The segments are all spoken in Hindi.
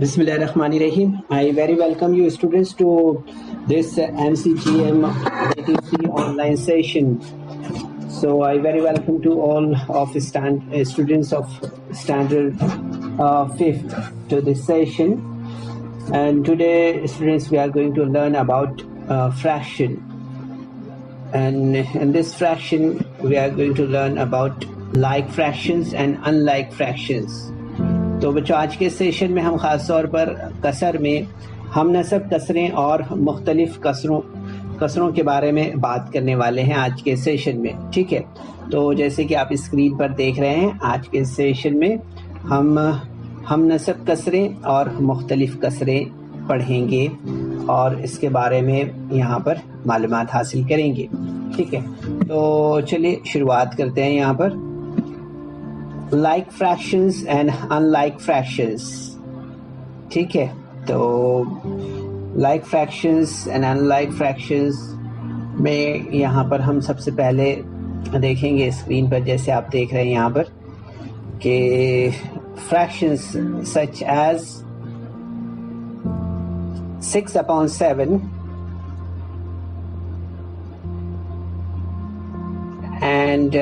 Bismillahirrahmanirrahim. I very welcome you students to this MCGM ATC online session. So I very welcome to all of students of standard 5th to this session. And today students we are going to learn about fraction. And in this fraction we are going to learn about like fractions and unlike fractions. तो बच्चों आज के सेशन में हम ख़ास तौर पर कसर में हम नसब कसरें और मुख्तलिफ कसरों के बारे में बात करने वाले हैं आज के सेशन में। ठीक है, तो जैसे कि आप स्क्रीन पर देख रहे हैं आज के सेशन में हम नसब कसरें और मुख्तलिफ कसरें पढ़ेंगे और इसके बारे में यहाँ पर मालूमात हासिल करेंगे। ठीक है, तो चलिए शुरुआत करते हैं यहाँ पर like fractions and unlike fractions। ठीक है, तो like fractions and unlike fractions में यहाँ पर हम सबसे पहले देखेंगे स्क्रीन पर जैसे आप देख रहे हैं यहाँ पर कि fractions such as 6/7 and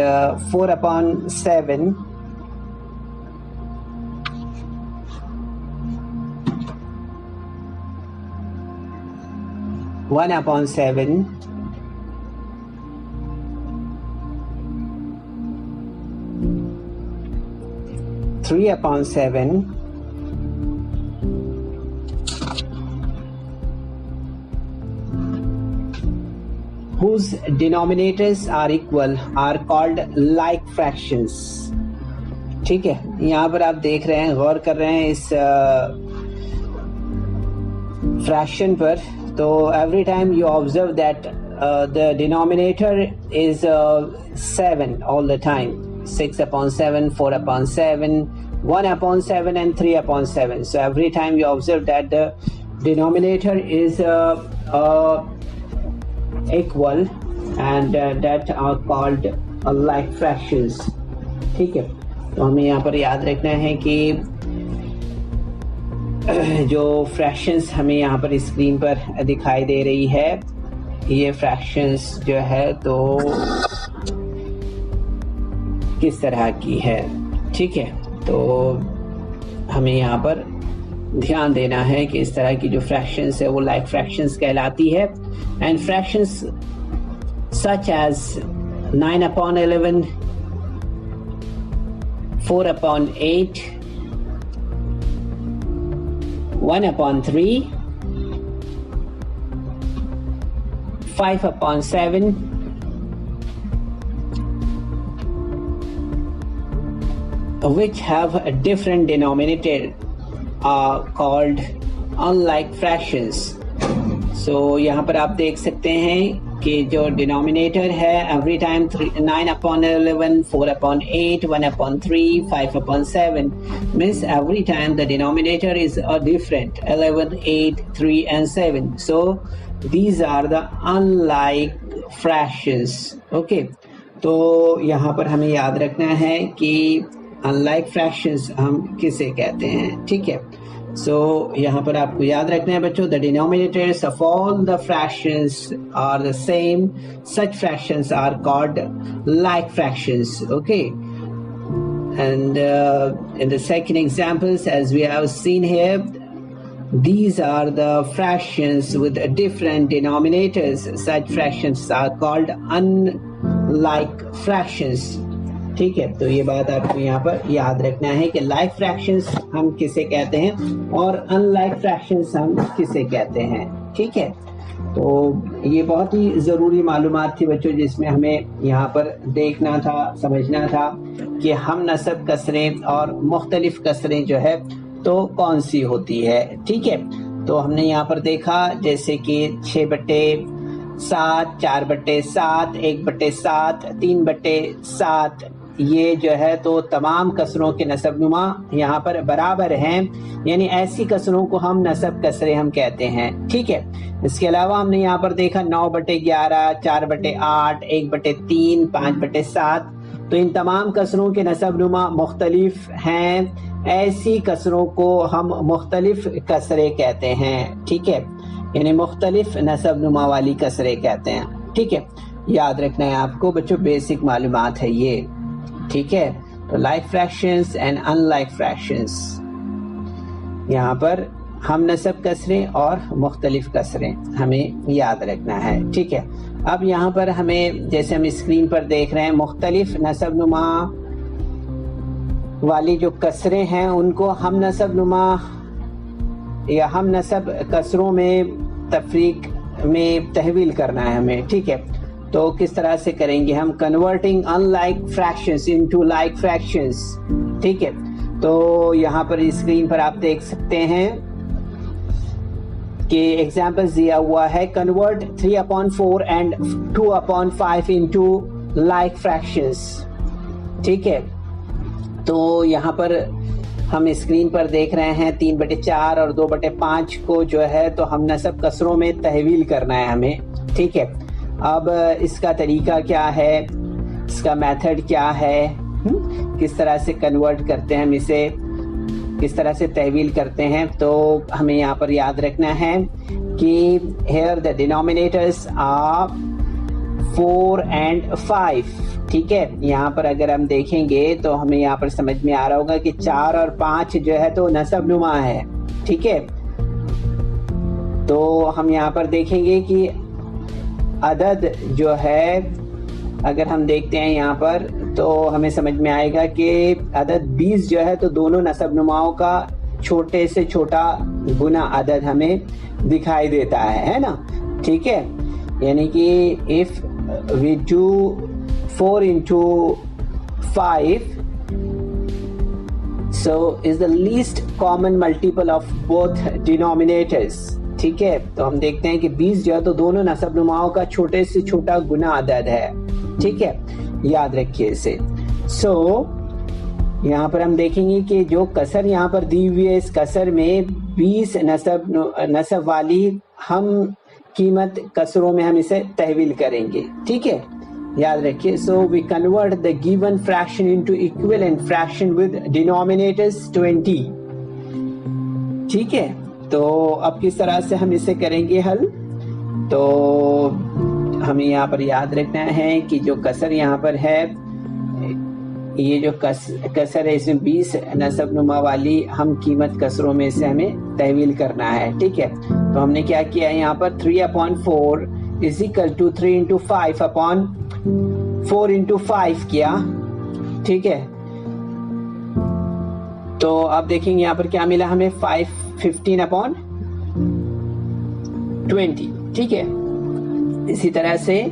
4/7 1/7 3/7 whose denominators are equal are called like fractions। ठीक है, यहाँ पर आप देख रहे हैं, गौर कर रहे हैं इस फ्रैक्शन पर। तो every time you observe that the denominator is 7 all the time, 6/7, 4/7, 1/7 and 3/7. So every time you observe that the denominator is equal and that are called like fractions। ठीक है, तो हमें यहाँ पर याद रखना है कि जो फ्रैक्शंस हमें यहाँ पर स्क्रीन पर दिखाई दे रही है ये फ्रैक्शंस जो है तो किस तरह की है। ठीक है, तो हमें यहाँ पर ध्यान देना है कि इस तरह की जो फ्रैक्शंस है वो लाइक फ्रैक्शंस कहलाती है। And fractions such as 9/11, 4/8, 1/3, 5/7, which have a different denominator are called unlike fractions। So यहाँ पर आप देख सकते हैं कि जो डिनोमिनेटर है every time 9/11, 4/8, 1/3, 5/7 means every time the denominator is different, 11, 8, 3 and 7. So these are the unlike fractions। Okay, तो यहाँ पर हमें याद रखना है कि unlike fractions हम किसे कहते हैं। ठीक है, so यहाँ पर आपको याद रखना है बच्चों, the denominators of all the fractions are the same, such fractions are called like fractions। Okay, and in the second examples as we have seen here, these are the fractions with different denominators, such fractions are called unlike fractions। ठीक है, तो ये बात आपको यहाँ पर याद रखना है कि लाइक फ्रैक्शंस हम किसे कहते हैं और अनलाइक फ्रैक्शंस हम किसे कहते हैं। ठीक है, तो ये बहुत ही ज़रूरी मालूमात थी बच्चों जिसमें हमें यहाँ पर देखना था, समझना था कि हम नसब कसरें और मुख्तलिफ कसरें जो है तो कौन सी होती है। ठीक है, तो हमने यहाँ पर देखा जैसे कि 6/7, 4/7, 1/7, 3/7 ये जो है तो तमाम कसरों के नसबनुमा यहाँ पर बराबर हैं, यानी ऐसी कसरों को हम नसब कसरें हम कहते हैं। ठीक है, इसके अलावा हमने यहाँ पर देखा 9/11, 4/8, 1/3, 5/7, तो इन तमाम कसरों के नसबनुमा मुख्तलिफ हैं ऐसी कसरों को हम मुख्तलिफ कसरे कहते हैं, ठीक है, यानी मुख्तलिफ नसब नुमा वाली कसरे कहते हैं, ठीक है। याद रखना है आपको बच्चों, बेसिक मालूमात है ये, ठीक है। तो like fractions and unlike fractions, यहाँ पर हम नसब कसरें और मुख्तलिफ कसरें हमें याद रखना है, ठीक है। अब यहाँ पर हमें, जैसे हम स्क्रीन पर देख रहे हैं, मुख्तलिफ नसब नुमा वाली जो कसरें हैं उनको हम नसब नुमा या हम नसब कसरों में तफरीक में तहवील करना है हमें, ठीक है। तो किस तरह से करेंगे हम? Converting unlike fractions into like fractions, ठीक है। तो यहाँ पर स्क्रीन पर आप देख सकते हैं कि एग्जाम्पल्स दिया हुआ है। Convert 3/4 and 2/5 into like fractions, ठीक है। तो यहाँ पर हम स्क्रीन पर देख रहे हैं 3/4 और 2/5 को जो है तो हम नसब कसरों में तहवील करना है हमें, ठीक है। अब इसका तरीका क्या है, इसका मेथड क्या है, किस तरह से कन्वर्ट करते हैं हम इसे, किस तरह से तहवील करते हैं, तो हमें यहाँ पर याद रखना है कि here the denominators are 4 and 5, ठीक है। यहाँ पर अगर हम देखेंगे तो हमें यहाँ पर समझ में आ रहा होगा कि 4 और 5 जो है तो नसब नुमा है, ठीक है। तो हम यहाँ पर देखेंगे कि अदद जो है, अगर हम देखते हैं यहाँ पर तो हमें समझ में आएगा कि अदद 20 जो है तो दोनों नसब नुमाओं का छोटे से छोटा गुना अदद हमें दिखाई देता है ना, ठीक है। यानी कि if we do 4 into 5, so is the least common multiple of both denominators, ठीक है। तो हम देखते हैं कि 20 जो है तो दोनों नसब नुमाओं का छोटे से छोटा गुना अदद है, ठीक है, याद रखिए इसे। सो यहाँ पर हम देखेंगे कि जो कसर यहाँ पर दी हुई है, इस कसर में 20 नसब वाली हम कीमत कसरों में हम इसे तहवील करेंगे, ठीक है, याद रखिए। So we convert the given fraction into equivalent fraction with denominators 20, ठीक है। तो अब किस तरह से हम इसे करेंगे हल? तो हमें यहाँ पर याद रखना है कि जो कसर यहाँ पर है, ये जो कसर है इसमें 20 नसब नुमा वाली हम कीमत कसरों में से हमें तहवील करना है, ठीक है। तो हमने क्या किया है यहाँ पर 3/4 is equal to 3 into 5/4 into 5 किया, ठीक है। तो अब देखेंगे यहाँ पर क्या मिला हमें, 15/20, ठीक है। इसी तरह से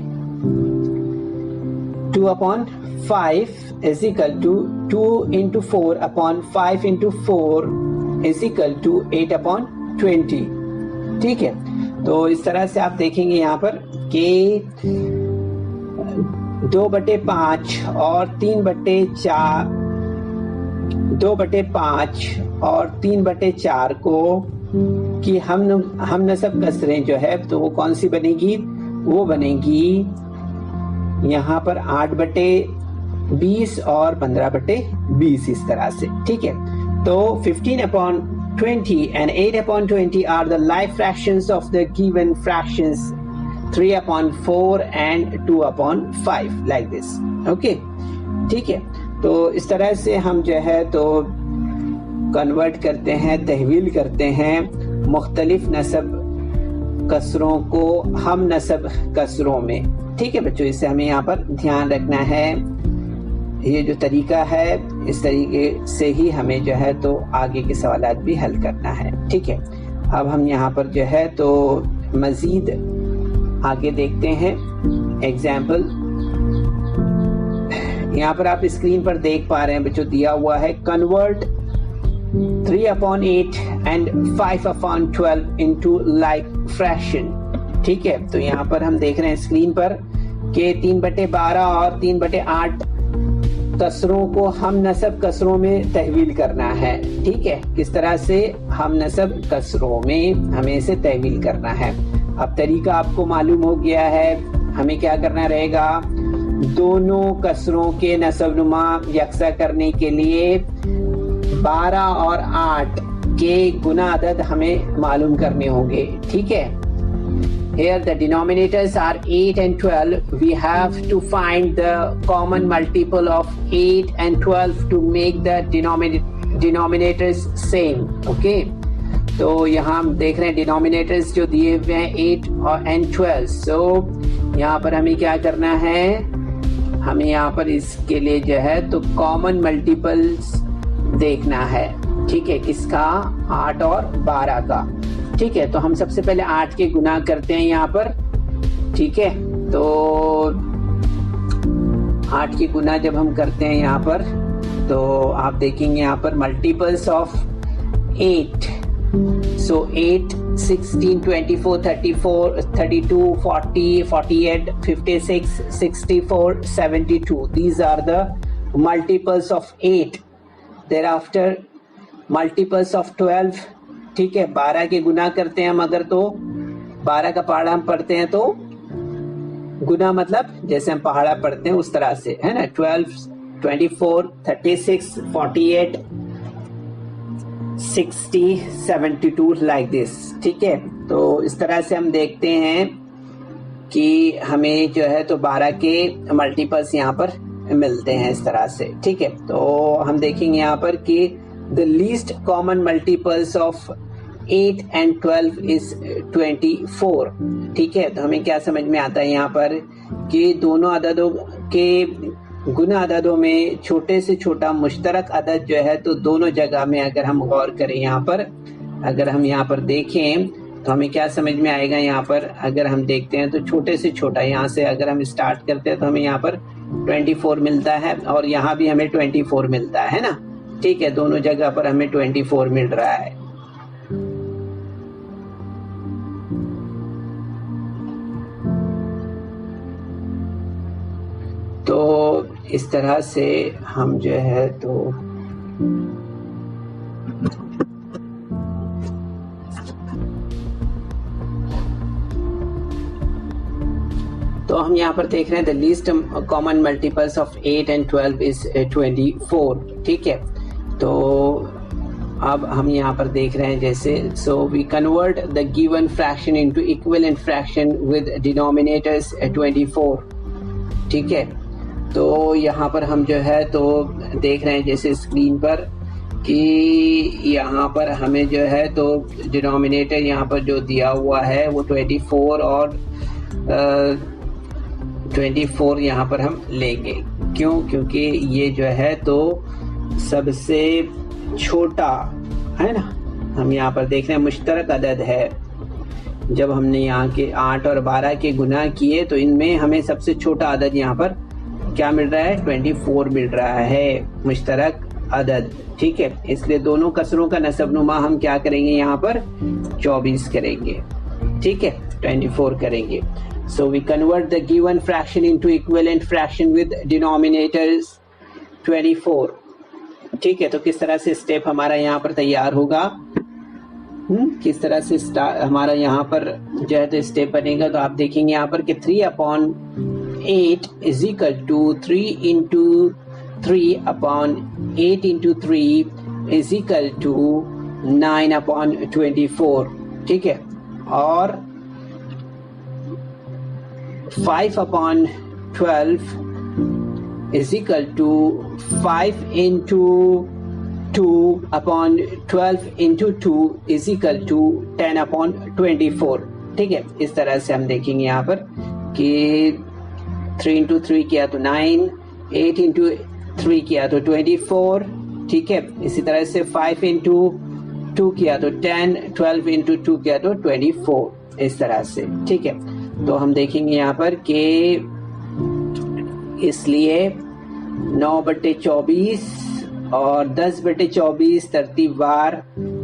2/5 is equal to 2 into 4/5 into 4 is equal to 8/20, ठीक है। तो इस तरह से आप देखेंगे यहाँ पर कि 2/5 और 3/4 को कि हम नसब कसरें जो है तो वो कौन सी बनेगी? वो बनेगी यहाँ पर 8/20 और 15/20, इस तरह से, ठीक है। तो 15/20 and 8/20 are the like fractions of the given fractions 3/4 and 2/5, like this, okay, ठीक है। तो इस तरह से हम जो है तो कन्वर्ट करते हैं, तहवील करते हैं मुख्तलिफ नसब कसरों को हम नसब कसरों में, ठीक है बच्चों। इससे हमें यहाँ पर ध्यान रखना है, ये जो तरीका है इस तरीके से ही हमें जो है तो आगे के सवालात भी हल करना है, ठीक है। अब हम यहाँ पर जो है तो मजीद आगे देखते हैं एग्जाम्पल। यहाँ पर आप स्क्रीन पर देख पा रहे हैं बच्चों, दिया हुआ है convert 3/8 and 5/12 into like fraction, ठीक है। तो यहाँ पर हम देख रहे हैं स्क्रीन पर कि 3/12 और 3/8 कसरों को हम नसब कसरों में तहवील करना है, ठीक है। किस तरह से हम नसब कसरों में हमें इसे तहवील करना है। अब तरीका आपको मालूम हो गया है, हमें क्या करना रहेगा? दोनों कसरों के नसब नुमा यकसा करने के लिए 12 और 8 के गुना अदद हमें मालूम करने होंगे, ठीक है। Here the denominators are 8 and 12. We have to find the common multiple of 8 and 12 to make the denominators same. Okay. तो यहाँ हम देख रहे हैं denominators जो दिए हुए हैं 8 और and 12. So यहाँ पर हमें क्या करना है, हमें यहाँ पर इसके लिए जो है तो कॉमन मल्टीपल्स देखना है, ठीक है, किसका, 8 और 12 का, ठीक है। तो हम सबसे पहले 8 के गुना करते हैं यहाँ पर, ठीक है। तो 8 के गुना जब हम करते हैं यहाँ पर तो आप देखेंगे यहाँ पर multiples of 8, so 8, 16, 24, 34, 32, 40, 48, 56, 64, 72. These are the multiples of 8. Thereafter multiples of 12, ठीक है। 12 के गुना करते हैं हम अगर, तो 12 का पहाड़ा हम पढ़ते हैं तो गुना मतलब जैसे हम पहाड़ा पढ़ते हैं उस तरह से, है ना। 12, 24, 36, 48, 60, 72 लाइक दिस, ठीक है। तो इस तरह से हम देखते हैं कि हमें जो है तो 12 के मल्टीपल्स यहाँ पर मिलते हैं इस तरह से, ठीक है। तो हम देखेंगे यहाँ पर कि the least common multiples of 8 and 12 is 24, ठीक है। तो हमें क्या समझ में आता है यहाँ पर कि दोनों अददों के गुना अददों में छोटे से छोटा मुश्तरक अदद जो है तो दोनों जगह में अगर हम गौर करें यहाँ पर, अगर हम यहाँ पर देखें तो हमें क्या समझ में आएगा, यहाँ पर अगर हम देखते हैं तो छोटे से छोटा यहाँ से अगर हम स्टार्ट करते हैं तो हमें यहाँ पर 24 मिलता है और यहाँ भी हमें 24 मिलता है ना, ठीक है। दोनों जगह पर हमें 24 मिल रहा है। तो इस तरह से हम जो है तो हम यहाँ पर देख रहे हैं the least common multiples of 8 and 12 is 24, ठीक है। तो अब हम यहाँ पर देख रहे हैं जैसे, so we convert the given fraction into equivalent fraction with denominators 24, ठीक है। तो यहाँ पर हम जो है तो देख रहे हैं जैसे स्क्रीन पर कि यहाँ पर हमें जो है तो डिनोमिनेटर यहाँ पर जो दिया हुआ है वो 24 और 24 यहाँ पर हम लेंगे, क्यों, क्योंकि ये जो है तो सबसे छोटा है ना। हम यहाँ पर देख रहे हैं मुश्तरक अदद है, जब हमने यहाँ के 8 और 12 के गुना किए तो इनमें हमें सबसे छोटा अदद यहाँ पर क्या मिल रहा है, 24 मिल रहा है मुश्तरक अदद, ठीक है। इसलिए दोनों कसरों का नसबनुमा हम क्या करेंगे यहाँ पर 24 करेंगे, ठीक है, 24 करेंगे। So we convert the given fraction into equivalent fraction with denominators 24, ठीक है। तो किस तरह से स्टेप हमारा यहाँ पर तैयार होगा, किस तरह से हमारा यहाँ पर जो है तो स्टेप बनेगा। तो आप देखेंगे यहाँ पर कि 3/8 is equal to 3 into 3/8 into 3 is equal to 9/24, ठीक है। और 5/12 is equal to 5 into 2/12 into 2 is equal to 10/24, ठीक है। इस तरह से हम देखेंगे यहाँ पर कि 3 into 3 किया तो 9, 8 into 3 किया तो 24, ठीक है। इसी तरह से 5 into 2 किया तो 10, 12 into 2 किया तो 24, इस तरह से, ठीक है। तो हम देखेंगे यहाँ पर कि इसलिए 9/24 और 10/24 तरतीबवार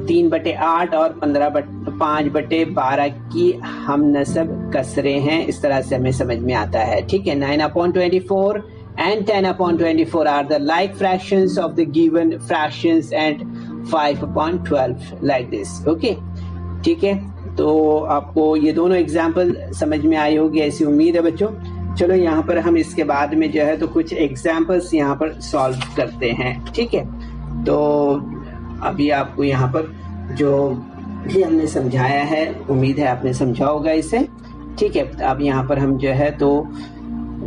3/8 और 5/12 की हम नसब कसरे हैं, इस तरह से हमें समझ में आता है, ठीक है। 9/24 and 10/24 are the like fractions of the given fractions and 5/12 like this, okay, ठीक है। तो आपको ये दोनों एग्जाम्पल समझ में आई होगी ऐसी उम्मीद है बच्चों। चलो यहाँ पर हम इसके बाद में जो है तो कुछ एग्जाम्पल्स यहाँ पर सॉल्व करते हैं, ठीक है। तो अभी आपको यहाँ पर जो भी हमने समझाया है, उम्मीद है आपने समझा होगा इसे। ठीक है, अब यहाँ पर हम जो है तो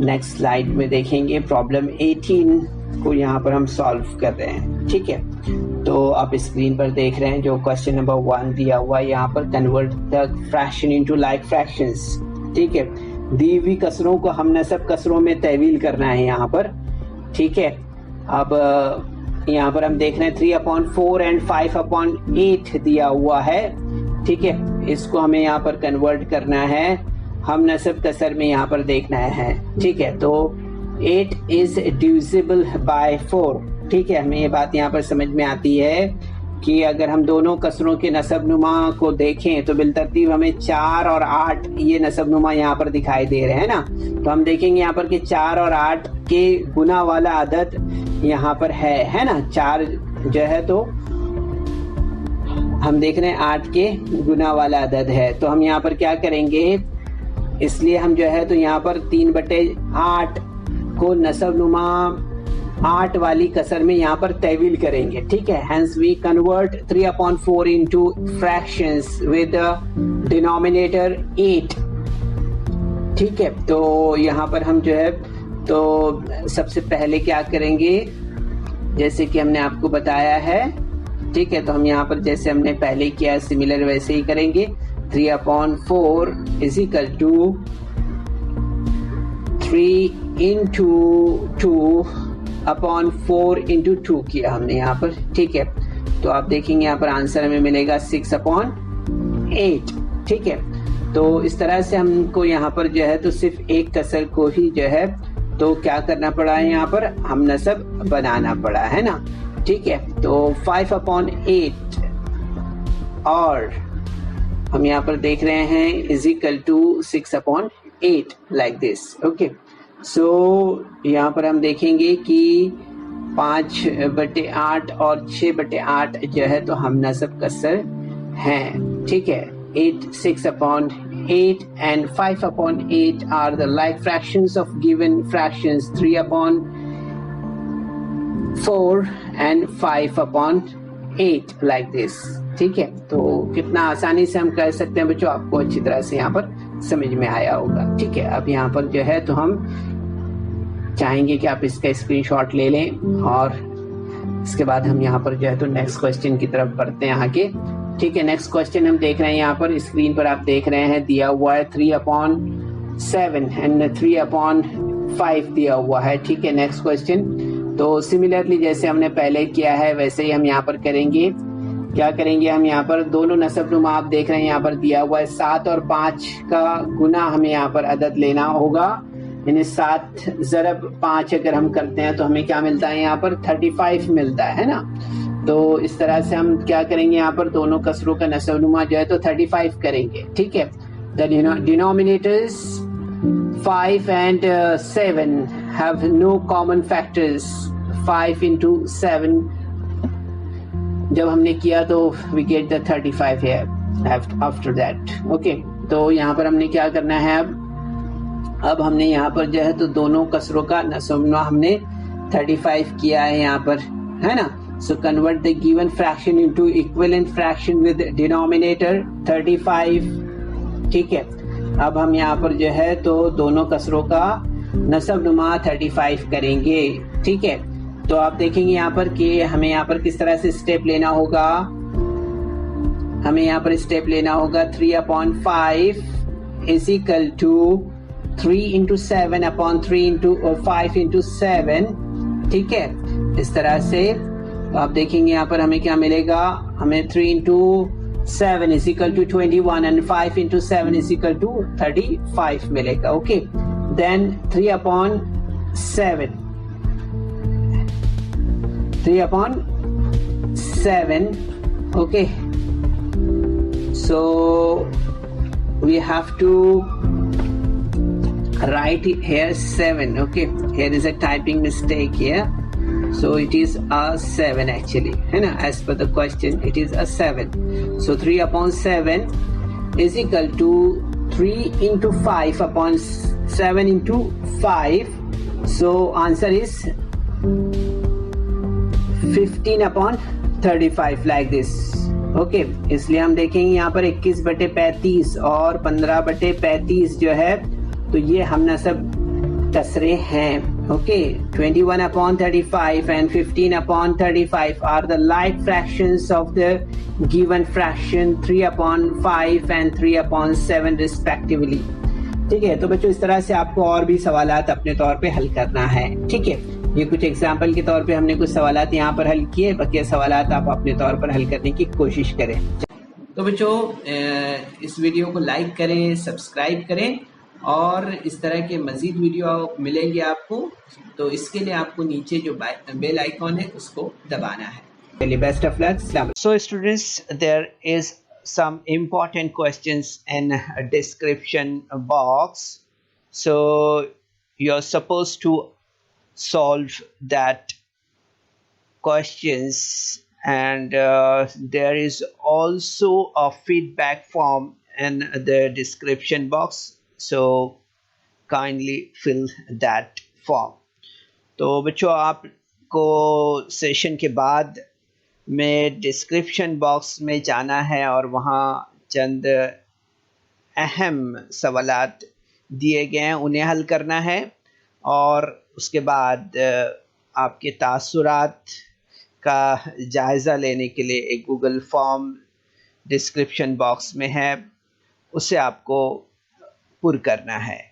नेक्स्ट स्लाइड में देखेंगे प्रॉब्लम 18 को यहाँ पर हम सॉल्व कर रहे हैं। ठीक है, तो आप स्क्रीन पर देख रहे हैं जो क्वेश्चन नंबर 1 दिया हुआ है यहाँ पर, convert the fraction into like fractions. ठीक है, दी हुई कसरों को हमने सब कसरों में तहवील करना है यहाँ पर। ठीक है, अब यहाँ पर हम देख रहे हैं 3/4 एंड 5/8 दिया हुआ है। ठीक है, इसको हमें यहाँ पर कन्वर्ट करना है, हम नसब कसर में यहाँ पर देखना है। ठीक है, तो 8 इज डिविजिबल बाय 4। ठीक है, हमें ये बात यहाँ पर समझ में आती है कि अगर हम दोनों कसरों के नसब नुमा को देखें तो बिलतरतीब हमें 4 और 8 ये नसब नुमा यहाँ पर दिखाई दे रहे हैं ना। तो हम देखेंगे यहाँ पर कि 4 और 8 के गुना वाला अदद यहाँ पर है ना। 4 जो है तो हम देख रहे हैं 8 के गुना वाला अदद है, तो हम यहाँ पर क्या करेंगे, इसलिए हम जो है तो यहाँ पर 3/8 को नसब नुमा 8 वाली कसर में यहाँ पर तहवील करेंगे। ठीक है, hence we convert 3/4 into fractions with denominator 8। ठीक है, तो यहाँ पर हम जो है तो सबसे पहले क्या करेंगे, जैसे कि हमने आपको बताया है। ठीक है, तो हम यहाँ पर जैसे हमने पहले किया सिमिलर वैसे ही करेंगे। 3/4 is equal to 3 into 2/4 into 2 किया हमने यहाँ पर। ठीक है, तो आप देखेंगे यहाँ पर आंसर हमें मिलेगा 6/8। ठीक है, तो इस तरह से हमको यहाँ पर जो है तो सिर्फ एक कसर को ही जो है तो क्या करना पड़ा है, यहाँ पर हम नसब बनाना पड़ा है ना। ठीक है, तो 5/8 और हम यहाँ पर देख रहे हैं is equal to 6/8 like this. Okay, so यहाँ पर हम देखेंगे कि 5/8 और 6/8 जो है तो हम नसब कसर हैं। ठीक है, 6/8 and 5/8 are the like fractions of given fractions 3/4 and 5/8 like this। ठीक है, तो कितना आसानी से हम कर सकते हैं बच्चों, आपको अच्छी तरह से यहाँ पर समझ में आया होगा। ठीक है, अब यहाँ पर जो है तो हम चाहेंगे कि आप इसका स्क्रीनशॉट ले लें और इसके बाद हम यहाँ पर जो है तो नेक्स्ट क्वेश्चन की तरफ बढ़ते हैं आगे। ठीक है, नेक्स्ट क्वेश्चन हम देख रहे हैं यहाँ पर स्क्रीन पर आप देख रहे हैं दिया हुआ है 3/7 एंड 3/5 दिया हुआ है। ठीक है, नेक्स्ट क्वेश्चन तो सिमिलरली जैसे हमने पहले किया है वैसे ही हम यहाँ पर करेंगे। क्या करेंगे, हम यहाँ पर दोनों नसब नुमा आप देख रहे हैं यहाँ पर दिया हुआ है 7 और 5 का गुना हमें यहाँ पर अदद लेना होगा, यानी 7 ज़रब 5 अगर हम करते हैं तो हमें क्या मिलता है यहाँ पर 35 मिलता है ना। तो इस तरह से हम क्या करेंगे, यहाँ पर दोनों कसरों का नसब नुमा जो है तो 35 करेंगे। ठीक है, the denominators 5 and 7 have no common factors 5 into 7 जब हमने किया तो we get the 35 here after that। Okay, तो यहाँ पर हमने क्या करना है, अब हमने यहाँ पर जो है तो दोनों कसरों का नसब नुमा हमने 35 किया है यहाँ पर, है ना। So convert the given fraction into equivalent fraction with denominator 35। ठीक है, अब हम यहाँ पर जो है तो दोनों कसरों का नसब नुमा 35 करेंगे। ठीक है, तो आप देखेंगे यहाँ पर कि हमें यहाँ पर किस तरह से स्टेप लेना होगा, हमें यहाँ पर स्टेप लेना होगा 3/5 is equal to 3 into 7/3 into 5 into 7। ठीक है, इस तरह से तो आप देखेंगे यहाँ पर हमें क्या मिलेगा, हमें 3 into 7 is equal to 21 and 5 into 7 is equal to 35 मिलेगा। Okay, then 3/7 okay, so we have to write here 7। okay, here is a typing mistake here, so it is a 7 actually, है ना, as per the question it is a 7। so 3/7 is equal to 3 into 5/7 into 5, so answer is 15/7। 35 like this. Okay, इसलिए हम देखेंगे यहाँ पर 21/35 और 15/35 जो है, तो ये हमनसब कसरे हैं। Okay, 21/35 and 15/35 are the like fractions of the given fraction 3/5 and 3/7 respectively। ठीक है, तो बच्चों इस तरह से आपको और भी सवालात अपने तौर पे हल करना है। ठीक है, ये कुछ एग्जाम्पल के तौर पे हमने कुछ सवालात यहाँ पर हल किए, बाकी सवालात आप अपने तौर पर हल करने की कोशिश करें। तो बच्चों इस वीडियो को लाइक करें, सब्सक्राइब करें और इस तरह के मज़ीद वीडियो मिलेंगे आपको, तो इसके लिए आपको नीचे जो बेल आइकॉन है उसको दबाना है। चलिए, best of luck. So students, there is some important questions in a description box, so you're supposed to solve that questions, and there is also a feedback form in the description box, so kindly fill that form। तो बच्चों आपको सेशन के बाद में डिस्क्रिप्शन बॉक्स में जाना है और वहाँ चंद अहम सवालात दिए गए हैं, उन्हें हल करना है और उसके बाद आपके तासुरात का जायज़ा लेने के लिए एक गूगल फॉर्म डिस्क्रिप्शन बॉक्स में है, उसे आपको पुर करना है।